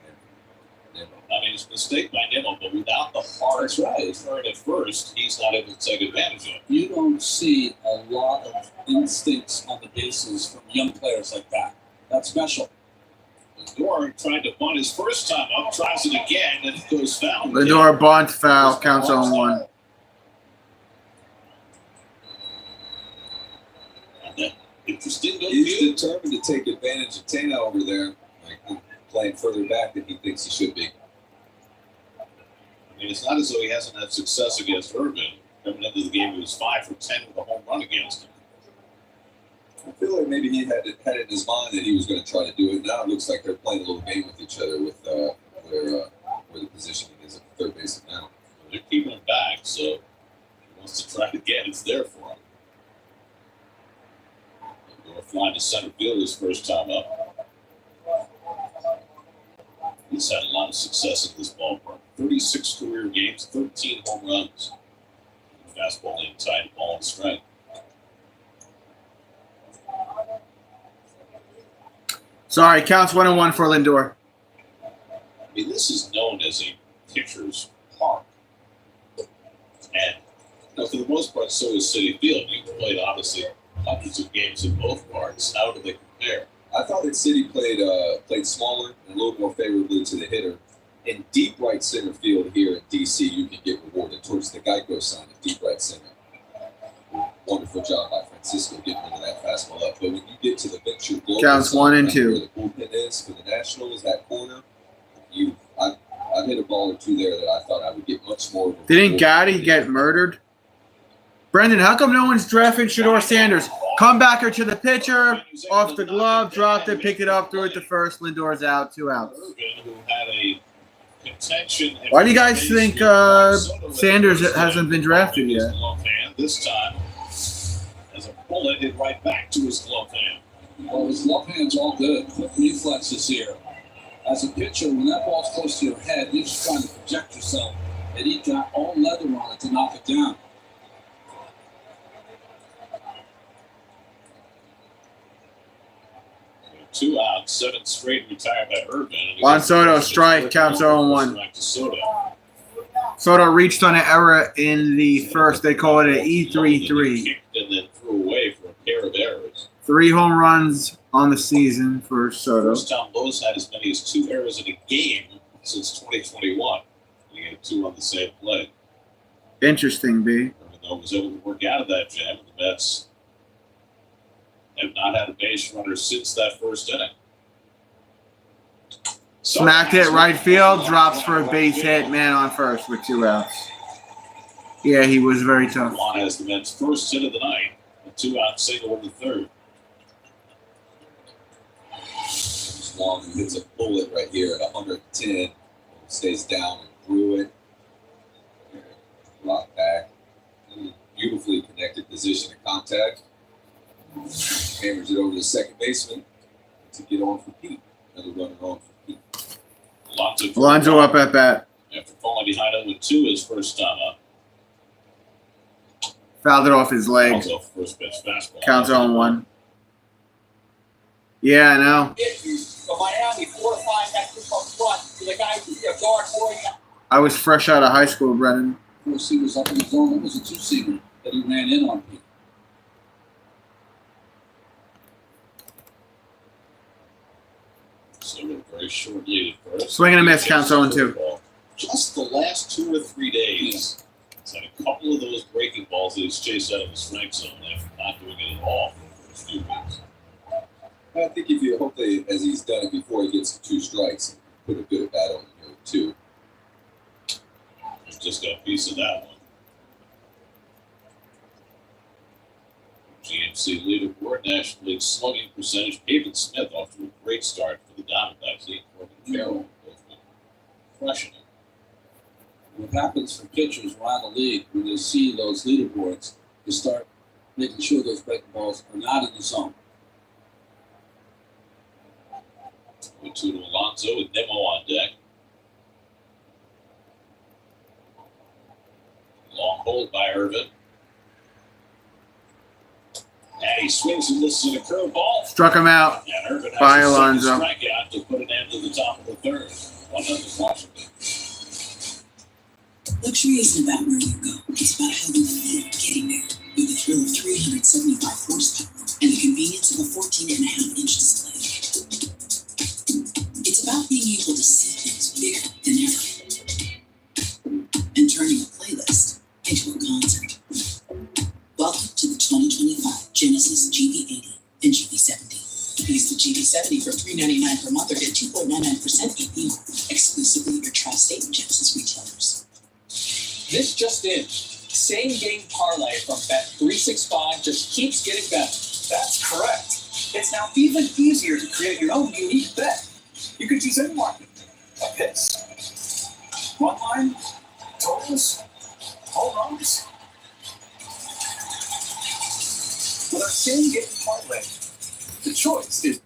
I mean, it's a mistake by Nimmo, but without the hard turn at first, he's not able to take advantage of it. You don't see a lot of instincts on the bases from young players like that. That's special. Lindor tried to bunt his first time up, tries it again, and it goes foul. Lindor bunt foul, counts on 1. Interesting. He's determined to take advantage of Tena over there, like playing further back than he thinks he should be. I mean, it's not as though he hasn't had success against Urban. Coming into the game, he was 5 for 10 with a home run against him. I feel like maybe he had it in his mind that he was going to try to do it. Now it looks like they're playing a little game with each other with where the positioning is at third base now. They're keeping him back, so he wants to try it's there for him. Going to fly to center field his first time up. He's had a lot of success in this ballpark. 36 career games, 13 home runs. Fastball in tight, ball and strike. Sorry, counts 1-1 for Lindor. I mean, this is known as a pitcher's park. And for the most part, so is Citi Field. You've played, obviously, hundreds of games in both parks. How do they compare? I thought that City played smaller and a little more favorably to the hitter. In deep right center field here in D.C., you can get rewarded towards the Geico sign of deep right center. Wonderful job by Francisco getting into that fastball up. But when you get to the Venture Global Counts sign, 1 and where 2. the bullpen is for the Nationals, that corner, I've hit a ball or two there that I thought I would get much more of a Didn't reward. Gotti get murdered? Brendan, how come no one's drafting Shador Sanders? Comebacker to the pitcher, off the glove, dropped it, picked it up, threw it to first. Lindor's out, 2 outs. Irvin, who had a contention. Why do you guys think Sanders hasn't been drafted yet? This time, as a bullet, hit right back to his glove hand. Well, his left hand's all good. Quick reflexes here. As a pitcher, when that ball's close to your head, you're just trying to project yourself. And he got all leather on it to knock it down. So 2 outs, 7 straight retired by Irvin. Juan Soto, strike, counts 0-1. Strike to Soto. Soto reached on an error in the first. They call it an E3-3. Kicked and then threw away for a pair of errors. 3 home runs on the season for Soto. First time Lowe's had as many as 2 errors in a game since 2021. He had 2 on the same play. Interesting, B. Irvin, though, was able to work out of that jam. The Mets have not had a base runner since that first inning. Smacked it right field, drops for a base hit, man on first with 2 outs. Yeah, he was very tough. Juan has the Mets' first hit of the night, a 2-out single in the third. Long hits a bullet right here at 110. Stays down and through it. Lock back. Beautifully connected position of contact. Hammers it over to second baseman to get on for Pete. Another runner on for Pete. Alonso up at bat. After falling behind 0-2 his first time up. Fouled it off his leg. Also first pitch fastball. Counts 0-1. Yeah, I know. So Miami fortifying that group up front with a guy who's a guard boy. I was fresh out of high school, Brennan. 4-seamers up in the zone. That was a 2-seamer that he ran in on Pete. So a very short lead at first. Swing and a miss, counts 0-2. Just the last 2 or 3 days, he's had a couple of those breaking balls that he's chased out of the strike zone after not doing it at all for the first few weeks. I think if you hopefully, as he's done it before, he gets 2 strikes, put a good at bat on here too. He's just got a piece of that one. GMC leaderboard, National League slugging percentage. Pavin Smith off to a great start for the Diamondbacks. He and Corbin Carroll both been crushing it. What happens for pitchers around the league when they see those leaderboards, they start making sure those breaking balls are not in the zone. 0-2 to Alonso with Nimmo on deck. Long hold by Irvin. And he swings and misses a curveball. Struck him out And Irvin has by a second Alonso. strikeout to put an end to the top of the third. 1-0 Washington. Luxury isn't about where you go. It's about how you feel getting there. With the thrill of 375 horsepower and the convenience of a 14.5-inch display. It's about being able to see things bigger than ever. And turning a playlist into a concert. Welcome to the 2025 Genesis GV80 and GV70. Use the GV70 for $399 per month or get 2.99% APR exclusively at your Tri-State and Genesis retailers. This just in. Same game parlay from Bet365 just keeps getting better. That's correct. It's now even easier to create your own unique bet. You could choose any market. Like this. One line, totals, home runs. Same game parlay. The choice is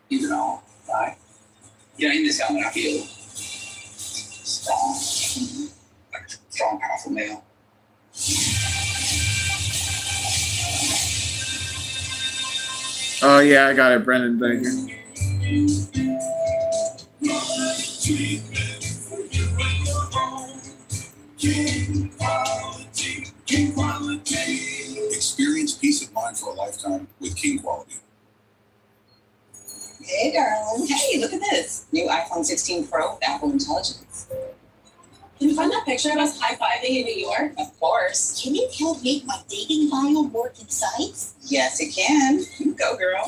even all, right? Yeah, in this helmet I feel strong, like a strong, powerful male. Oh yeah, I got it, Brendan. Thank you. Experience peace of mind for a lifetime with King Quality. Hey, darling. Hey, look at this. New iPhone 16 Pro with Apple Intelligence. Can you find that picture of us high-fiving in New York? Of course. Can it help make my dating bio more concise? Yes, it can. You go, girl.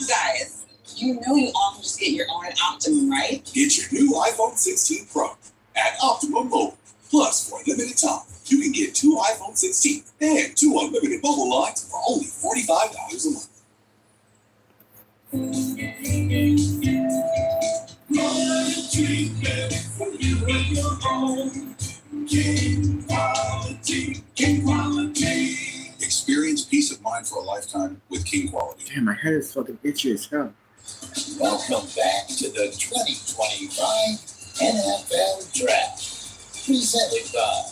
Guys, you know you all can just get your own at Optimum, right? Get your new iPhone 16 Pro at Optimum Mobile. Plus, for a limited time, you can get 2 iPhone 16 and 2 unlimited mobile lines for only $45 a month. Experience peace of mind for a lifetime with King Quality. Damn, my head is fucking itchy as hell. Welcome back to the 2025 NFL Draft, presented by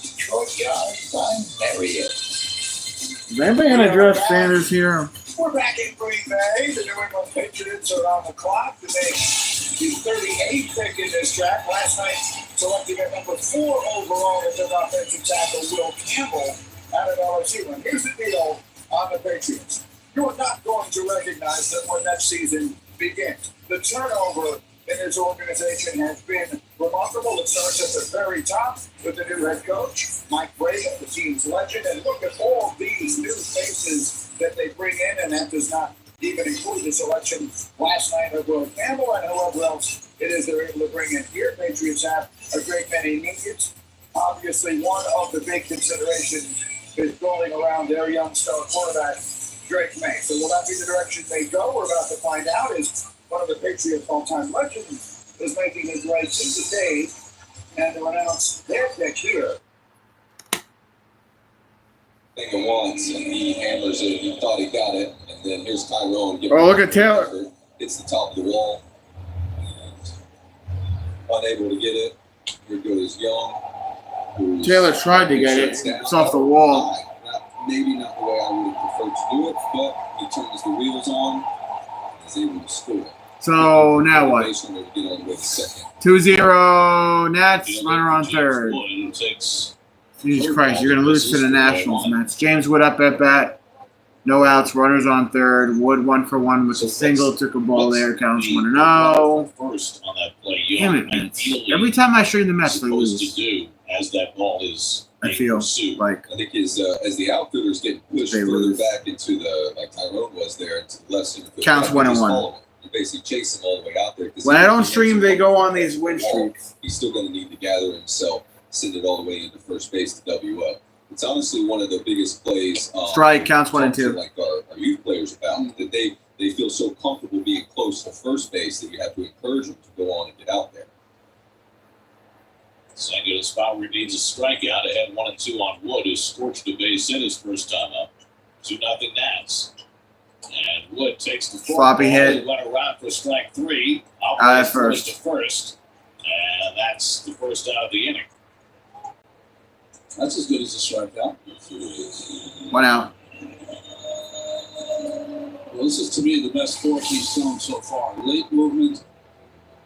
Detroit Yard by Marriott. Is anybody gonna address Sanders here? We're back in Green Bay. The New England Patriots are on the clock to make the 38th pick in this draft. Last night, selecting at number 4 overall as their offensive tackle, Will Campbell, out of LSU. And here's the deal on the Patriots. You are not going to recognize them when that season begins. The turnover in this organization has been remarkable. It starts at the very top with the new head coach, Mike Vrabel, the team's legend. And look at all these new faces that they bring in, and that does not even include the selection last night of Will Campbell and whoever else it is they're able to bring in here. Patriots have a great many needs. Obviously, one of the big considerations is building around their young star quarterback, Drake May. So will that be the direction they go? We're about to find out. Is one of the Patriots' all-time legends is making his way to the stage and to announce their pick here. Thing at once, and he hammers it. He thought he got it, and then here's Tyrone. Oh, look at Taylor. Hits the top of the wall, and unable to get it. Here goes Young. who's- Taylor tried to get it. It's off the wall. Maybe not the way I would have preferred to do it, but he turns the wheels on and is able to score. So now what? Motivation to get all the way to second. 2-0 Nats, runner on third. It takes Jesus Christ, you're going to lose to the Nationals, Mets. James Wood up at bat. No outs, runners on third. Wood 1 for 1 with a single. Took a ball there. Counts 1-0. first on that play. You Damn know, it, Mets. ideally Every time I stream the Mets, they supposed lose. to do as that ball is I being feel pursued. like I think as the outfielders get pushed They further lose. back into the, like Tyrone was there, into the left center field. Counts You just 1-1. follow him. You basically chase him all the way out there. 'cause when I he don't gets stream, they the go ball on these win streaks. He's still going to need to gather himself, send it all the way into first base to W up. It's honestly one of the biggest plays. Strike, counts 1 and 2. Like our youth players about that they feel so comfortable being close to first base that you have to encourage them to go on and get out there. Second to the spot where he needs a strikeout. Ahead 1-2 on Wood, who scorched the base hit his first time up. 2-0 Nats. And Wood takes the Sloppy hit. Went around for strike 3. Out at First first. to first. And that's the first out of the inning. That's as good as a strikeout. 1 out. Well, this is to me the best fork he's shown so far. Late movement,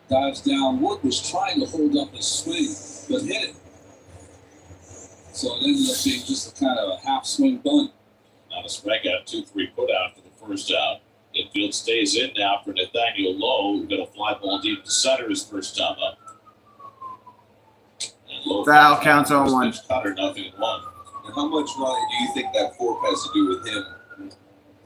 dives down. Wood was trying to hold up his swing, but hit it. So it ended up being just a kind of a half swing bunt. Not a strikeout, 2-3 put out for the first out. Infield stays in now for Nathaniel Lowe, who got a fly ball deep to center his first time up. And Lowe Foul, counts 0-1. Cutter, 0-1. And how much, Ryan, do you think that fork has to do with him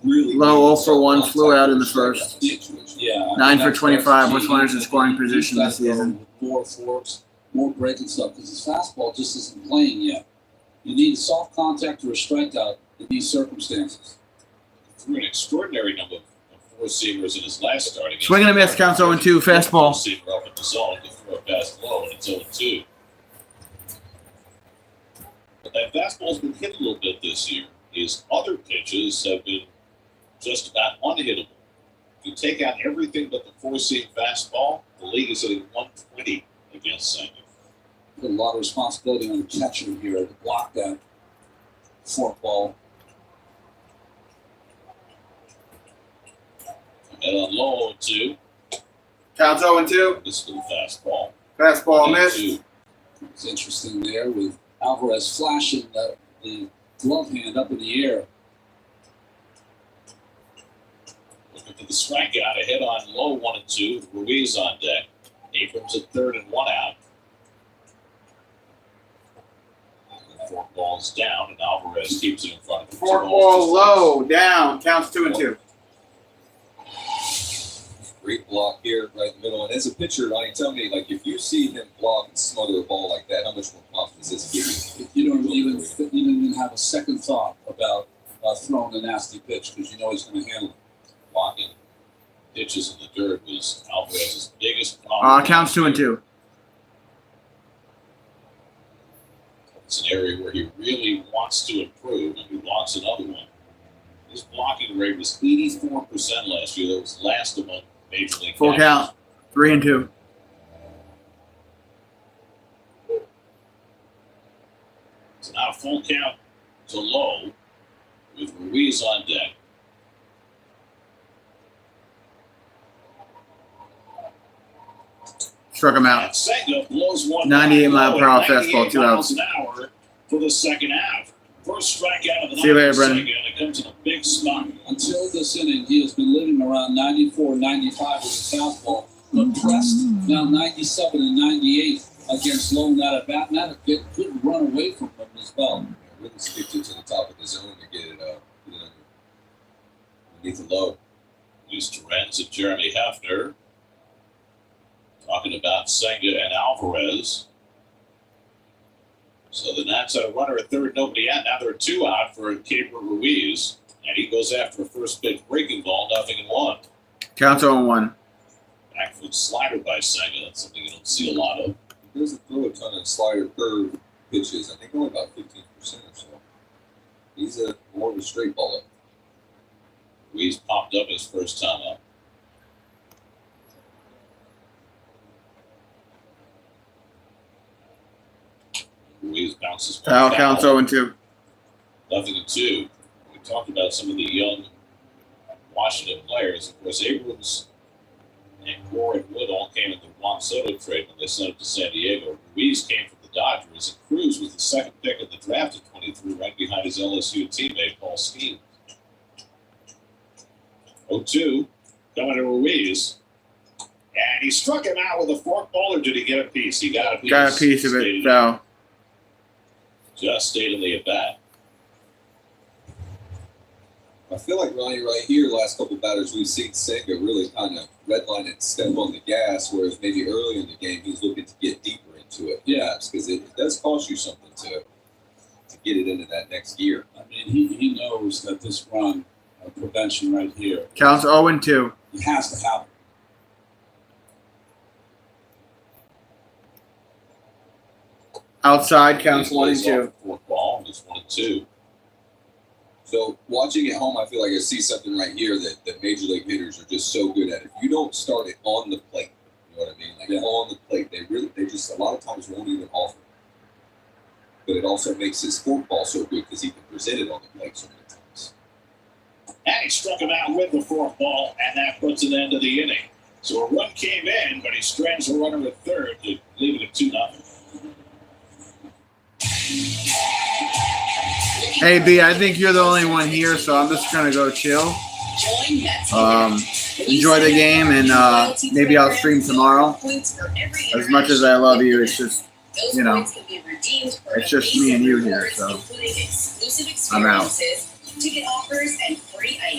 really? Low 0 for 1, flew out in the first. Yeah. 9 for that's 25, key. which runners in scoring position this He's got to go season. with more forks, more breaking stuff, because his fastball just isn't playing yet. You need a soft contact or a strikeout in these circumstances. Threw an extraordinary number of four-seamers in his last start. against Swing and a miss, the counts Cardinals. 0-2, fastball. Four-seamer up in the zone to throw it past Lowe, and it's 0-2. But that fastball's been hit a little bit this year. His other pitches have been just about unhittable. If you take out everything but the four-seam fastball, the league is hitting 120 against Senga. Put a lot of responsibility on the catcher here to block that forkball. And on low 2. Counts 0-2. This is the fastball. Fastball missed. 2. It's interesting there with Alvarez flashing the glove hand up in the air. Looking for the strikeout ahead on low 1-2. Ruiz on deck. Abrams at third and 1 out. The forkball's down, and Alvarez keeps it in front of him. Forkball low, down. Counts 2-2. Great block here, right in the middle. And as a pitcher, Ronnie, tell me, like, if you see him block and smother a ball like that, how much more confidence does it give you? You don't even have a second thought about throwing a nasty pitch because you know he's going to handle it. Blocking pitches in the dirt was Alvarez's biggest problem. Counts 2-2. It's an area where he really wants to improve, and he wants another one. His blocking rate was 84% last year. That was last among Major League. Full count. 3-2. It's now a full count to low with Ruiz on deck. Struck him out. And Senga blows one 98-mile-per-hour fastball, 98 2 miles outs. an hour for the second half. First strikeout of the night. See you later, for Brendan. Senga, and it comes in a big spot. Until this inning, he has been living around 94, 95 with his fastball. But pressed now 97 and 98 against low net at bat. Now it could run away from him as well. Really skipped it to the top of the zone to get it underneath the low. Luis Torrens and Jeremy Hefner talking about Senga and Alvarez. So the Nats had a runner at third, nobody out. Now they're 2 out for Gabriel Ruiz. And he goes after a first pitch breaking ball, 0-1. Counts 0-1. Back foot slider by Senga. That's something you don't see a lot of. He doesn't throw a ton of slider curve pitches. I think only about 15% or so. He's more of a straight baller. Ruiz popped up his first time up. Ruiz bounces back. Foul counts 0-2. 0-2. We talked about some of the young Washington players. Of course, Abrams and Gore and Wood all came in the Juan Soto trade when they sent him to San Diego. Ruiz came from the Dodgers, and Cruz was the second pick in the draft at 23, right behind his LSU teammate Paul Skeen. 0-2, coming to Ruiz. And he struck him out with a forkball, or did he get a piece? He got a piece. Got a piece of it. Foul. Just stayed in the at-bat. I feel like, Ronnie, right here, last couple of batters, we've seen Senga really kind of redline and step on the gas, whereas maybe earlier in the game, he's looking to get deeper into it, perhaps, because it does cost you something to get it into that next gear. I mean, he knows that this run prevention right here. Counts 0-2. He has to have it. Outside counts He lays 1-2. off the fourth ball, and it's 1-2. So watching at home, I feel like I see something right here that major league hitters are just so good at. If you don't start it on the plate, you know what I mean? Like on the plate, they just a lot of times won't even offer. But it also makes his forkball so good because he can present it on the plate so many times. And he struck him out with the fourth ball, and that puts an end to the inning. So a run came in, but he strands a runner at third to leave it at 2-0. Hey, B, I think you're the only one here, so I'm just going to go chill. Enjoy the game, and maybe I'll stream tomorrow. As much as I love you, it's just, you know, it's just me and you here, so I'm out. Ticket offers and free items.